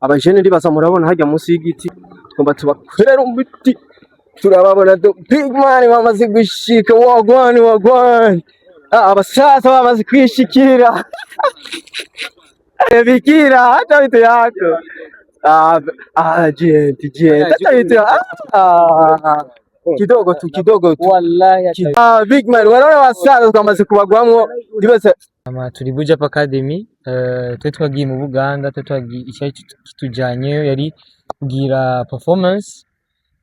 abajene ndibaza murabona hajya munsi y'igiti twumva tubakorera umuti turababona big man bamaze gushika wagwan abasaza bamaze kwishikira bikira hata vitu yako gente hata vitu kidogo tu wallahi big man wanaona abasaza twamaze kubagwamwo ndibaza turi Buja Academy twe twagiye mu Buganda twagiye kitujanye yari kugira performance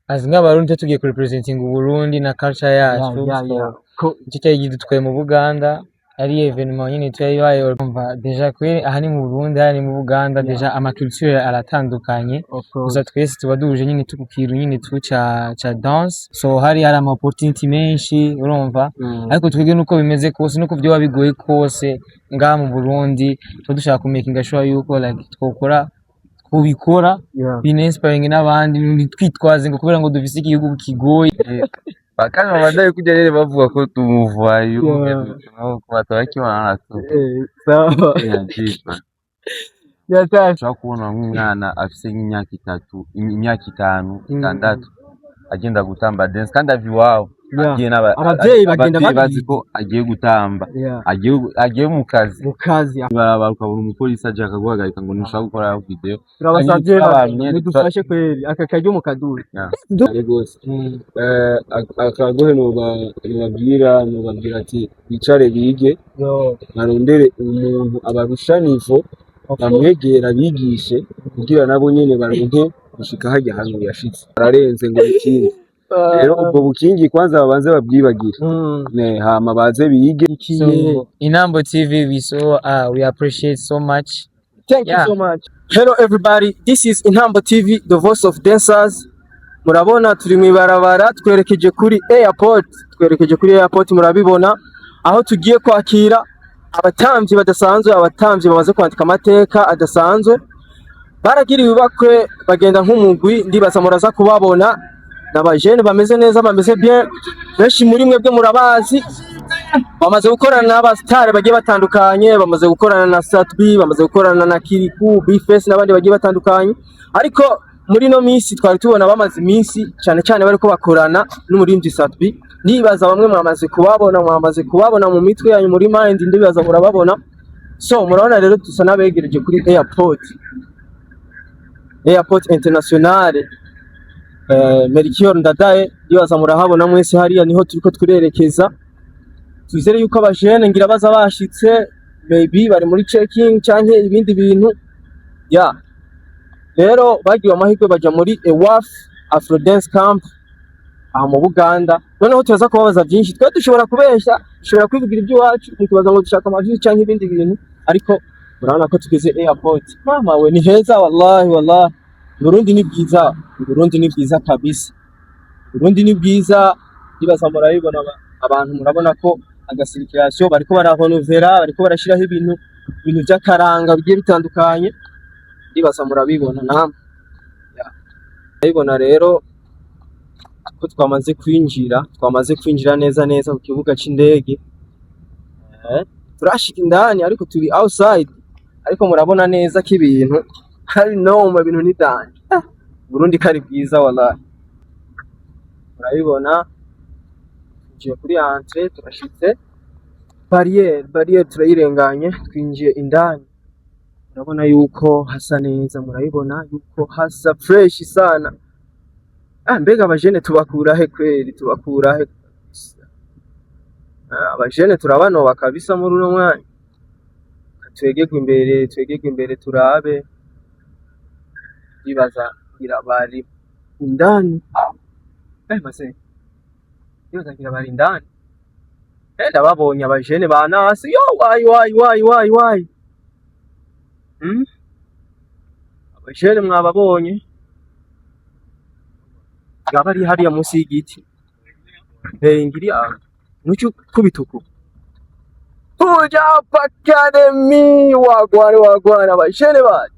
as nk'abarundi tugiye ku representing Burundi na culture yacu icyo cyagiye dutwaye mu Buganda ari evenement nyine twayibaye urumva deja kwe aha ni mu Burundi ari mu Buganda deja amaculture aratandukanye gusa twese tuba duje nyine tukukiru nyine tuca dance so hari ama opportunity menshi urumva ariko twige nuko bimeze kose nuko byo wabigoye kose ngaha mu Burundi dushaka kumakinga sure yuko like twokora kubikora bininspiring n'abandi twitwaze ngo kubera ngo dufise igihugu kigoye bakanga badaye kujya rero bavuga ko tumuvayo no kubatora kibana tu sawa yatasha kubona nk'umwana afise nk'imyaka 3 imyaka 5 6 agenda gutamba dance kandi aviwao agiye abavyeyi bagenda bazi ko agiye gutamba agiye mu kazi bakabura umupolisi aje akaguhagarika ngo ntushaka gukora video turabasavye nidufashe kweri akakajyo mu kaduri gose akagohe no babwira ati bicare bige narondere umuntu abarusha nivo bamwegera bigishe kugira nabo nyene baronke gushika hajya hano yashitse ararenze ngo ikindi rero ubwo bukingi kwanza babanze babwibagire hama baze bige Inambo TV we appreciate so much. Thank you so much. Hello everybody, this is Inambo TV, the voice of dancers. Murabona turi mwibarabara twerekeje kuri airport murabibona aho tugiye kwakira abatamvyi badasanzwe abatamvyi bamaze kwandika amateka adasanzwe baragiriwe bakwe bagenda nk'umugwi ndibaza muraza kubabona n'abajene bameze neza bameze bien benshi muri mwebwe murabazi bamaze gukorana n'abastare bagiye batandukanye bamaze gukorana na Satbi bamaze gukorana na Kiriku Bface n'abandi bagiye batandukanye ariko muri no minsi twari tubona bamaze iminsi cyane bariko bakorana n'umurimvyi Satbi nibaza bamwe mwamaze kubabona mu mitwe yanyu muri mind ndibaza murababona so murabona rero tusa nabegereje kuri airport internationale Melchior Ndadaye ndibaza murahabona mwese hariya niho turiko turerekeza twizere yuko abajene ngira baza bashitse maybe bari muri checking canke ibindi bintu rero bagiye amahirwe baja muri EWAF Afro Dance Camp aha mu Buganda noneho tuza kubabaza byinshi twe dushobora kubeshya dushobora kwivugira iby'iwacu tukibaza ngo dushaka amajwi canke ibindi bintu ariko murabona ko tugeze airport mama we ni heza wallahi Burundi ni bwiza kabisa Burundi ni bwiza ndibaza murabibona abantu murabona ko agasirikirasyo bariko barahonovera bariko barashiraho ibintu by'akaranga bigiye bitandukanye ndibaza murabibona namwe ndabibona rero ko twamaze kwinjira neza ku kibuga c'indege turashika indani ariko turi outside ariko murabona neza ko ibintu hari no mu bintu nidanje Burundi kari bwiza wallahi murabibona tuje kuri entrée turashitse barrière turayirenganye twinjiye indani murabona yuko hasa neza murabibona yuko hasa fresh sana mbega abajene tubakurahe kweri abajene turabanoba kabisa muri uno mwanya twegegwe imbere turabe ndibaza bari indani ndibaza bari indani ndababonye abajene banasi yo why abajene mwababonye bari hariya munsi y'igiti ngiri nucyo kubituku Buja Academy wagwana abajene bari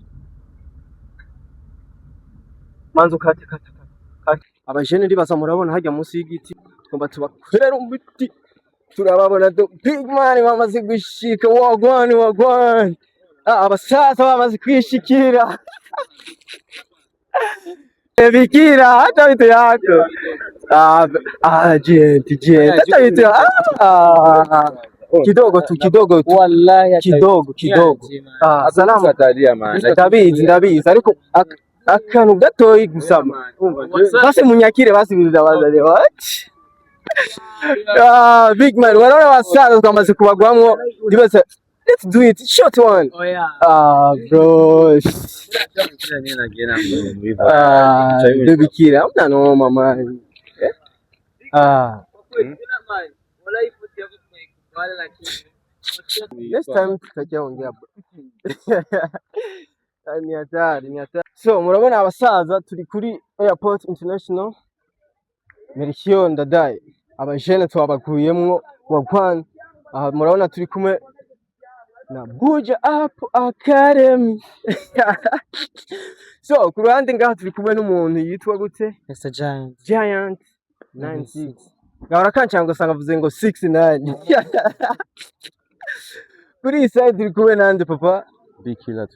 manzo kate abajene ndibaza murabona hajya munsi y'igiti twumva tubakorera umuti turababona big man bamaze gushika wagwan abasaza bamaze kwishikira Bikira hata vitu yako. Gente. Hata vitu kidogo tu. Wallahi Kidogo. Salama. Ndabizi ariko akantu gatoyi gusama. Basi munyakire basi birabaza rero. Big man, wanaona wasaza twamaze kubagwamwo. Ndibaza let's do it short one. Bro. Bikira una noma man. Next time tutakiongea bro. Ni hatari. So murabona abasaza turi kuri Airport International Melchior Ndadaye, abajene twabaguyemwo wagwan. Murabona turi kumwe na Buja Up Academy. So ku ruhande ngaha turi kumwe n'umuntu yitwa gute? Mr. Giant 96. Gahora kancanga usanga avuze ngo 69. Kuri iyi side turi kumwe nande papa? Big Killer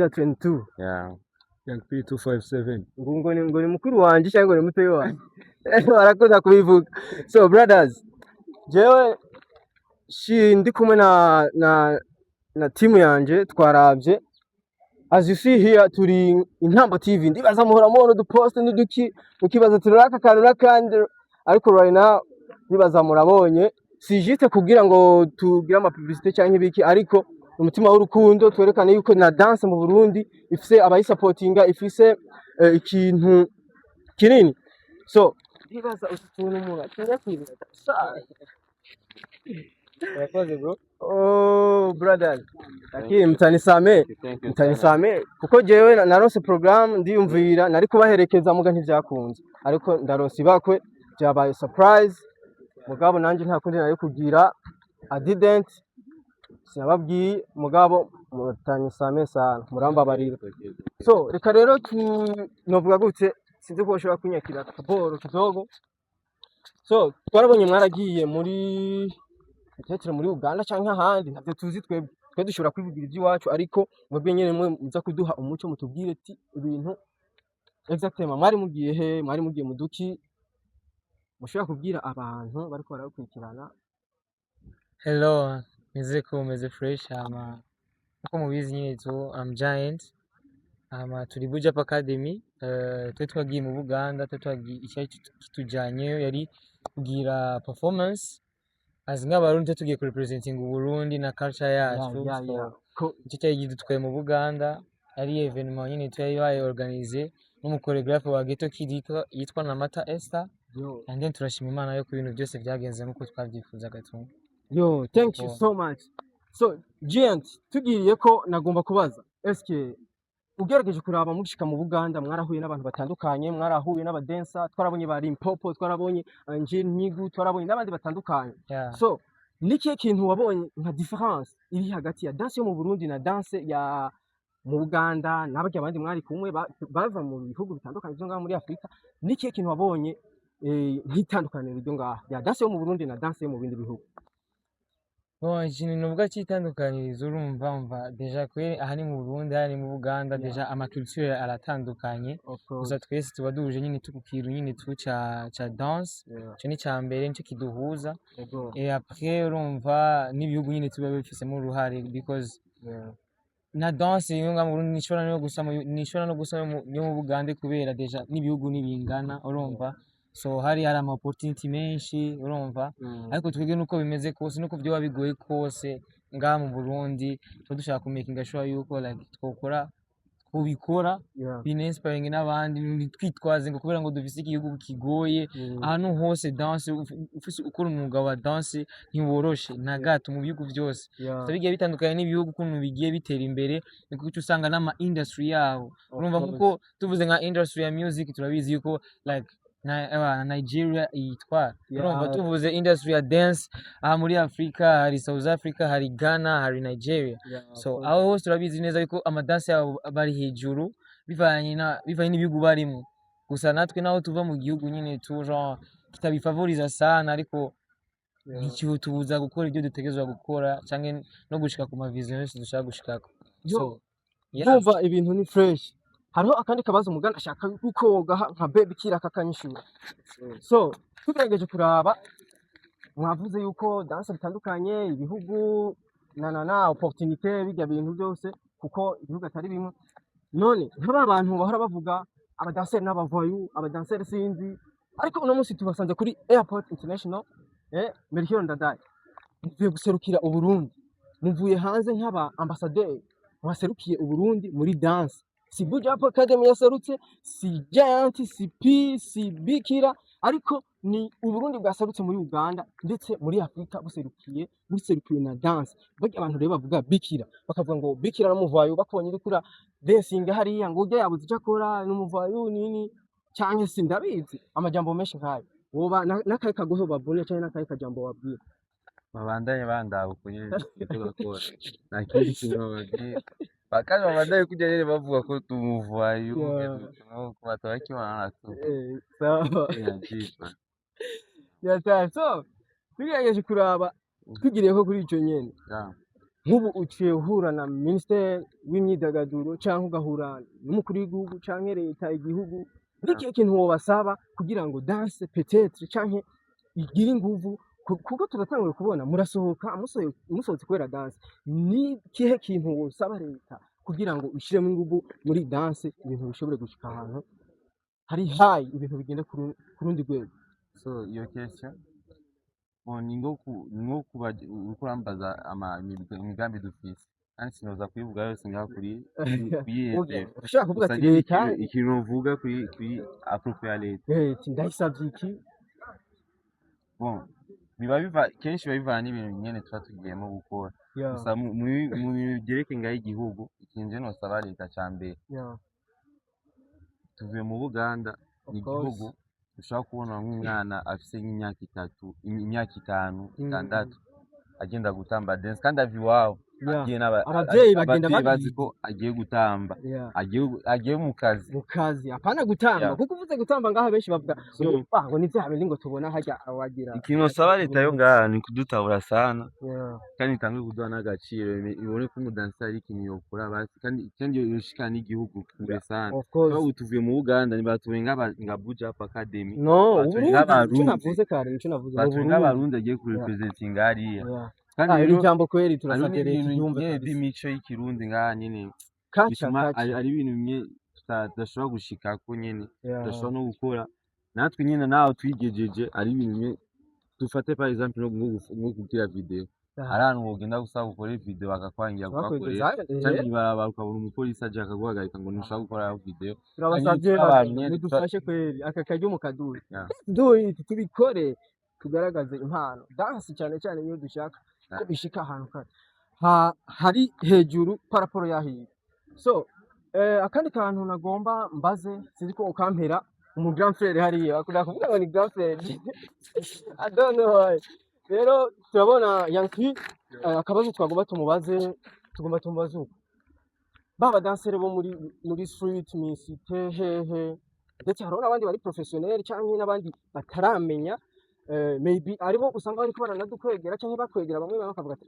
22. Yeah. Young P257. Ngo ni mukuru wanje cyangwa ni mutoyi wanje? Barakoza kubivuga. So brothers, jewe ndi kumwe na team yanje twaravye. As you see here turi Intambo TV, ndibaza muhora mubona udupost n'uduki mukibaza turaka kantu nakandi, ariko right now ndibaza murabonye si juste kugira ngo tugire ama publicité cyangwa ibiki, ariko umutima w'urukundo twerekana yuko na dance mu Burundi ifise abayisupportinga, ifise ikintu kinini. So ndibaza utuntu mu cyangwa kwibira yakoze bro. Brothers, lakini mtanisame kuko jewe narose program ndiyumvira nari kubaherekeza muga ntivyakunze, ariko ndarose bakwe byabaye surprise mugabo nanje nta kundi nayo kugira I didn't sinababwiye mugabo mutanisame sana murambabarira. So reka rero novuga gute sinzi ko ushobora kunyakira kaboro kidogo. So twarabonye mwaragiye muri Uganda canke ahandi ntabyo tuzi twe dushobora kwivugira iby'iwacu, ariko mwebwe nyene mwe muza kuduha umuco mutubwire ati ibintu exactement mwari mugiye he, mwari mugiye mu duki, mushobora kubwira abantu bariko barakurikirana. Hello, meze fresh uko mubizi nyine tu Giant turi Buja Up Academy. Twe twagiye mu Buganda, twe twagiye icyayi kitujyanyeyo yari kugira performance as nk'abarundi tugiye ku representing Burundi na culture yacu. Icyo cyayi gidutwaye mu Buganda, ari evenement nyine twayi organize n'umukoreographe wa Ghetto Kid yitwa Namata Esther. And then turashima Imana yo ku bintu byose byagenze nkuko twabyifuzaga tu. Thank you so much. So Giant, tugiriye ko nagomba kubaza, eske ugerageje kuraba mushika mu Buganda mwarahuye n'abantu batandukanye, mwarahuye n'abadancer, twarabonye ba Limpopo, twarabonye Angel Nyigu, twarabonye n'abandi batandukanye. So niki kintu wabonye nka difference iri hagati ya dance yo mu Burundi na dance ya mu Buganda n'abandi abandi mwari kumwe bava mu bihugu bitandukanye byo ngaha muri Afrika? Niki kintu wabonye nk'itandukaniro ryo ngaha ya dance yo mu Burundi na dance yo mu bindi bihugu? Ikintu nuvuga cy'itandukanirizo urumva deja kwe aha ni mu Burundi, aha ni mu Buganda, deja amaculture aratandukanye, gusa twese tuba duhuje nyine tukukira nyine tu cha dance, cyo ni cya mbere nicyo kiduhuza. Après urumva n'ibihugu nyine tuba bifisemo uruhare, because na dance yo mu Burundi nishobora no gusama yo mu Buganda kubera deja n'ibihugu nibingana urumva. So hari ama opportunity menshi urumva, ariko twebwe nuko bimeze kose nuko byo wabigoye kose ngaha mu Burundi dushaka kumakinga sure yuko like kubikora bininspiring n'abandi, twitwaze ngo kubera ngo dufise igihugu kigoye ahantu hose dance ufise ukora umwuga wa dance ntiworoshe na gato mu bihugu byose. Bigiye bitandukanye n'ibihugu ukuntu bigiye bitera imbere, niko usanga n'ama industry yaho urumva, kuko tuvuze nka industry ya music turabizi yuko like Nigeria yitwa urumva, tuvuze industry ya dance aha muri Afrika hari South Africa, hari Ghana, hari Nigeria. So aho hose turabizi neza yuko amadance yabo bari hejuru bivanye n'ibihugu barimo, gusa natwe naho tuva mu gihugu nyine toujours kitabifavoriza sana, ariko n'ikihu tubuza gukora ibyo dutegerezwa gukora cyangwa no gushika ku mavision yose dushaka gushikako. ndumva ibintu ni fresh. Hariho akandi kabazo umuganda ashaka gukoga nka baby kira kakanyishura. So tugerageje kuraba mwavuze yuko danse bitandukanye ibihugu na opportunité bijya bintu byose kuko ibihugu atari bimwe. None nk'aba bantu bahora bavuga abadanseri n'abavoyu abadanseri sinzi ariko uno munsi tubasanze kuri Airport International Melchior Ndadaye muvuye guserukira Uburundi muvuye hanze nk'aba ambassadeur mwaserukiye Uburundi muri dance si Buja Academy yaserutse si Giant si P si Bikira ariko ni Uburundi bwaserutse muri Uganda ndetse muri Afrika buserukiye na dance bajya abantu rero bavuga Bikira bakavuga ngo Bikira n'umuvayo bakonye iri kura dancing hariya ngo ujya yabuze icyo akora n'umuvayo nini cyane sindabizi amajambo menshi nkayo woba nakaye kagoho babone cyane nakaye kajambo wabwira babandanye bandabukunye icyo bakora nakindi kintu babwira bakandi babandanye kujya rero bavuga ko tumuvayo no kubatwa kibana tu sawa ya so tugerageje kuraba twigiriye ko kuri icyo nyene nk'ubu uciye uhura na minister w'imyidagaduro cyangwa ugahura n'umukuru w'igihugu cyangwa leta igihugu niki kintu wobasaba kugira ngo dance peut-être cyangwa igire inguvu kuko turatanguye kubona murasohoka musohotse kubera dance ni kihe kintu wosaba leta kugira ngo ishiremo inguvu muri dance ibintu bishobore gushika ahantu hari high ibintu bigenda ku rundi rwego. So iyo question ningo kurambaza imigambi dufise kandi sinoza kuyivuga yose ngaho kuri ushaka kuvuga ati leta ikintu uvuga kuri appropriate ndayisavye iki bon biba kenshi bivana n'ibintu nyene tuba tugiyemo gukora gusa mu bigereke ngaho igihugu ikintu no saba leta cyambere tuvuye mu Buganda igihugu ushaka kubona nk'umwana afise nk'imyaka 3 imyaka 5 6 agenda gutamba dance kandi aviwawe abavyeyi bagenda bazi ko agiye gutamba agiye mu kazi apana gutamba kuko uvuze gutamba ngaha benshi bavuga ngo ni vya bindi ngo tubona hajya awagira ikintu saba leta yo ngaha ni kudutabura sana kandi itange kuduha n'agaciro ibone ko umudansi ari ikintu yokora basi kandi yoshika n'igihugu kure sana aho tuvuye mu Uganda ni batuye nga Buja Academy ubu navuze kare nico navuze mu Burundi abarundi agiye ku representing hariya kandi iri jambo kweri turasatera icyumba imico y'ikirundi ngaha nyene ari ibintu bimwe tudashobora gushika ko nyene tudashobora no gukora natwe nyene naho twigejeje ari ibintu bimwe dufate par exemple no kugira video hari ahantu wogenda gusaba gukora video bakakwangira kubakorera cyangwa ibarabara ukabura umupolisi aje akaguhagarika ngo ntushaka gukora video turabasavye dufashe kweri aka karyo mu kaduri tubikore tugaragaze impano dance cyane cyane niyo dushaka ko bishika ahantu hari hejuru paraporo yahiye. So akandi kantu nagomba mbaze sinzi ko ukampera umu grand frère hariya akunda kuvuga ngo ni grand frère I don't know why. Rero turabona Yankee akabazo twagomba tumubaze uko baba dansere bo muri street misite hehe ndetse hari n'abandi bari professionnel cyangwa n'abandi bataramenya maybe aribo usanga bari kubana nadukwegera cyangwa bakwegera bamwe bakavuga ati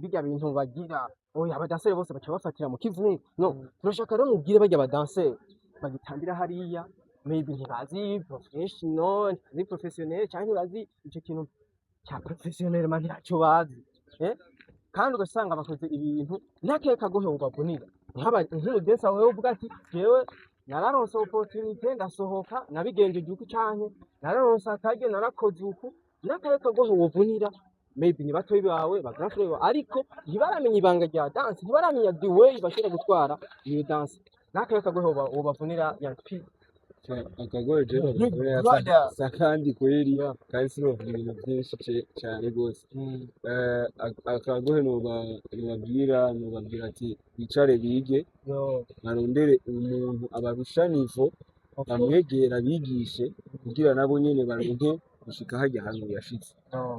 bijya bintu bagira oya abadanseri bose baca bafatira mu kivungu no turashaka rero mubwire bajya abadanseri bagitambira hariya maybe ntibazi professionnel cyangwa bazi icyo kintu cya professionnel mani ntacyo bazi kandi ugasanga bakoze ibintu nakeka gohe ubabunira nk'umudensa wawe uvuga ati jewe nararonse opportunité ndasohoka nabigenje igihugu cyane nararonse akage narakoze uku nakayeka gohe wovunira maybe ni batoyi bawe bagrafre ariko ntibaramenya ibanga rya dance ntibaramenya the way bashobora gutwara iyo dance nakayeka gohe wobavunira yanpi akagoje sakandi kweli kandi sino ibintu byinshi cyane gose akagohe no babwira ati bicare bige narondere umuntu abarushanivo bamwegera bigishe kugira nabo nyene baronke gushika hajya hano yashitse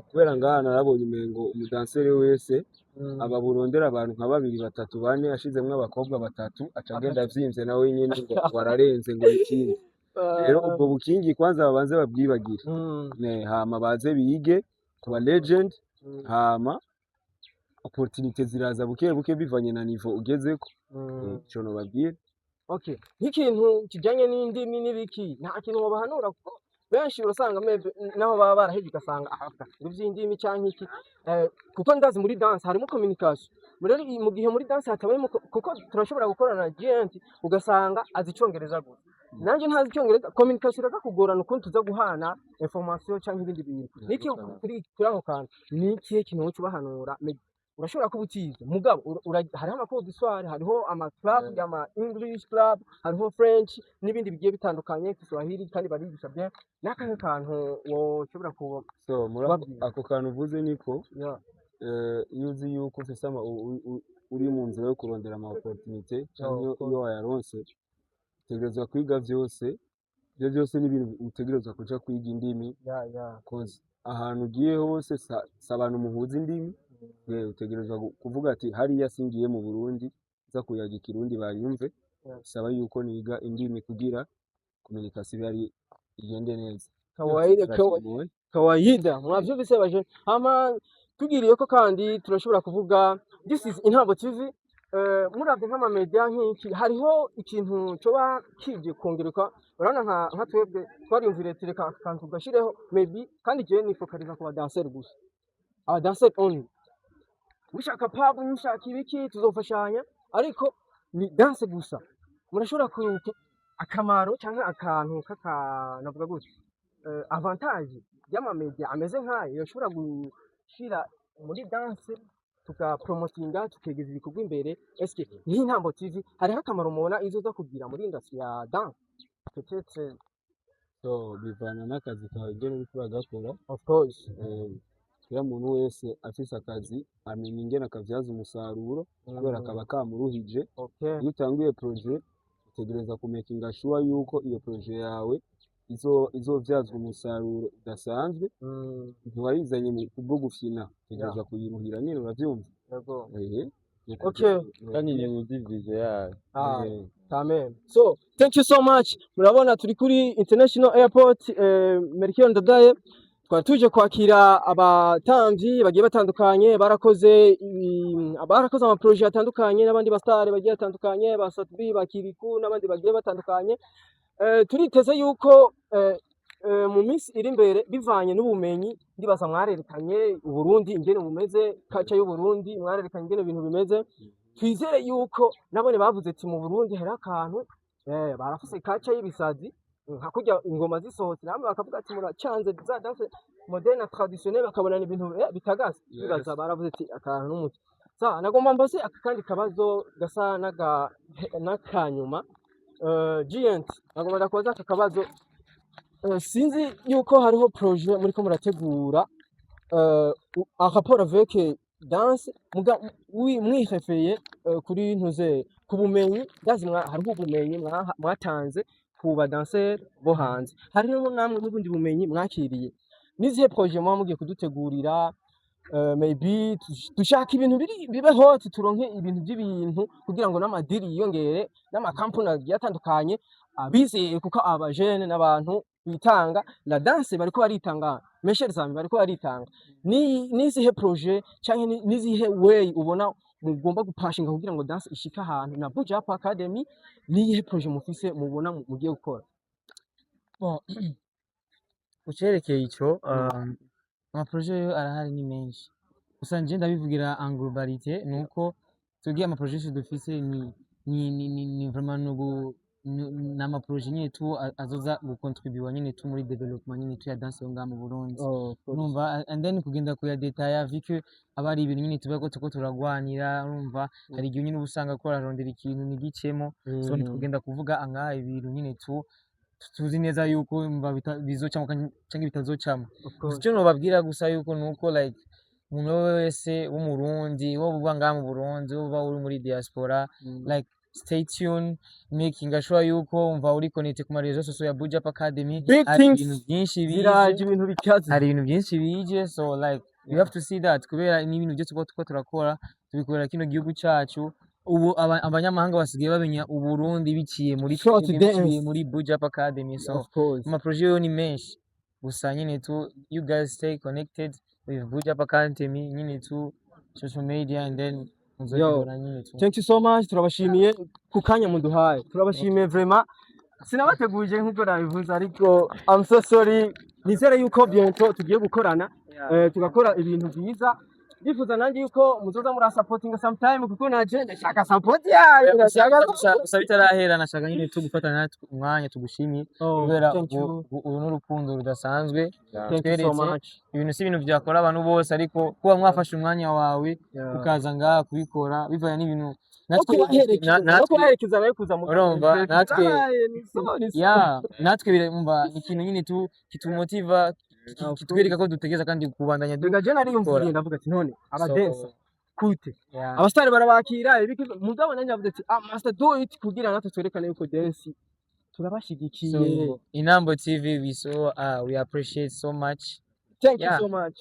kubera ngaha narabonye umengo umudansere wese aba burondera abantu nka 2 3 4 ashizemwe abakobwa 3 acagenda vyimvye nawe nyene ngo wararenze ngo ikindi rero ubwo bukingi kwanza babanze babwibagire hama baze bige kuba legend hama opportunité ziraza buke buke bivanye na niveau ugezeko. Ico nobabwira. Okay, nk'ikintu kijanye n'indimi n'ibiki nta kintu wobahanura kuko benshi urasanga naho baba baraheje ugasanga ivy'indimi canke iki kuko ndazi muri dance harimo communication mu gihe muri dance hatabayemo kuko turashobora gukorana agent ugasanga azi icongereza gusa nanje ntazi icongereza communication iraza kugorana ukuntu tuza guhana information canke ibindi bintu niki kuri aho kantu niki kintu cyo bahanura urashobora kuba utize mugabo hariho amakuru d'histoire hariho ama club y'ama English club hariho French n'ibindi bigiye bitandukanye Kiswahili kandi barigisha bien n'akanya kantu woshobora kuba so ako kantu uvuze niko iyo uzi yuko ufise uri mu nzira yo kurondera ama opportunité cyangwa iyo wayaronse utegerezwa kwiga vyose n'ibintu utegerezwa kuja kwiga indimi cause ahantu ugiye hose abantu muhuza indimi utegerezwa kuvuga ati hariya singiye mu Burundi za kuyaga ikirundi banyumve bisaba yuko niga indimi kugira communication yari igende neza kawaida mwavyo bisebaje hama tugiriye ko kandi turashobora kuvuga this is Intambo TV muravye nk'ama media nk'iki hariho ikintu coba kije kongereka urabona nka twebwe twarimvire tereka kantu gashireho maybe kandi je nifokaliza ku badancer gusa abadancer only mushaka pub mushaka ibiki tuzofashanya ariko ni dance gusa murashobora akamaro cyangwa akantu navuga gutya avantage y'ama media ameze nkayo yoshobora gushira muri dance tukapromotinga tukegeza ibikorwa imbere eske n'Intambo TV hariho akamaro mubona izoza kugira muri industry ya dance peut-être so bivana n'akazi kawe ngene uriko uragakora of course kira muntu wese afise akazi amenya ingene akavyaza umusaruro kubera akaba kamuruhije iyo utanguye projet utegereza kumakinga sure yuko iyo projet yawe izovyazwa umusaruro udasanzwe ntiwayizanye mu bwo gufina utegereza kuyiruhira nyine uravyumva okay kandi ni mudivije yawe amen so thank you so much murabona turi kuri International Airport Melchior Ndadaye twari tuje kwakira abatamvyi bagiye batandukanye barakoze ama projet atandukanye n'abandi bastar bagiye batandukanye ba Satbi bakiriku n'abandi bagiye batandukanye turiteze yuko mu minsi iri imbere bivanye n'ubumenyi ndibaza mwarerekanye Uburundi ingene bumeze kaca y'u Burundi mwarerekanye ingene ibintu bimeze twizere yuko nabone bavuze ati mu Burundi hari akantu barafuse kaca y'ibisazi hakurya ingoma zisohotse namwe bakavuga ati muracanze za danse moderne traditionnelle bakabona ibintu bitagase bibaza baravuze ati akantu n'umuti sa nagomba mbase akandi kabazo gasa n'akanyuma Giant nagomba ndakoza akabazo sinzi yuko hariho projet muri ko murategura en rapport avec danse mwihefeye kuri ntuze kubumenyi lazima hariho ubumenyi mwatanze ku badancer bo hanze hariho namwe n'ubundi bumenyi mwakiriye nizihe projet mwa mugiye kudutegurira maybe dushaka ibintu bibe hot turonke ibintu by'ibintu kugira ngo n'amadiri yiyongere n'amakampuni agiye atandukanye abizeye kuko abajene n'abantu bitanga la danse bariko baritanga mesher zami bariko baritanga nizihe projet canke nizihe way ubona mugomba gupashinga kugira ngo danse ishika ahantu na Buja Up Academy niyihe projet mufise mubona mugiye gukora bon ucerekeye ico ama projet arahari ni menshi gusa nje ndabivugira en globalité nuko tugiye ama projet dufise ni vraiment nama projet nyine tu azoza gukontribuer nyine tu muri development nyine tu ya danse yo ngaha mu Burundi urumva and then kugenda kuya detail vu abari ibintu nyine tubako tuko turagwanira urumva hari igihe nyine ubusanga ko ararondera ikintu nigicemo so kugenda kuvuga angaha ibintu nyine tu tuzi neza yuko bizocamo cyangwa bitazocamo icyo nobabwira gusa yuko nuko like umuntu wese w'umurundi wo buba ngaha mu Burundi uba uri muri diaspora like stay tuned making sure yuko umva uri connect ku marezo sose ya Buja Up Academy hari ibintu byinshi bije so like you have to see that kubera ni ibintu byose tuko turakora tubikorera kino gihugu cyacu ubu abanyamahanga basigaye bamenya Uburundi biciye muri Buja Up Academy so ama projet yo ni menshi gusa nyine tu you guys stay connected with Buja Up Academy nyine tu social media and then Yo, muzobibona nyine tu. thank you so much, turabashimiye ku kanya muduhaye, turabashimiye vraiment. Sinabateguje nk'uko nabivuze ariko I'm so sorry, nizere yuko bientôt tugiye gukorana tugakora ibintu byiza. Ndifuza nanjye yuko muzoza muri supporting sometime kuko naje ndashaka support yayo, ndashaka gusa bitarahera nashaka nyine tugufata natwe umwanya tugushimiye kubera uru n'urukundo rudasanzwe tweretse ibintu si ibintu byakora abantu bose ariko kuba mwafashe umwanya wawe ukaza ngaha kubikora bivanye n'ibintu natwe kubaherekeza nayo kuza mu urumva natwe birumva ikintu nyine kitumotiva kitwereka ko dutegeza kandi kubandanya je nari yumviye ndavuga ati none abadensa kute abastari barabakira mugabo nanjye avuze ati master do it kugira natwe twerekane yuko dance turabashigikiye. So Inambo TV we appreciate so much. Thank you so much.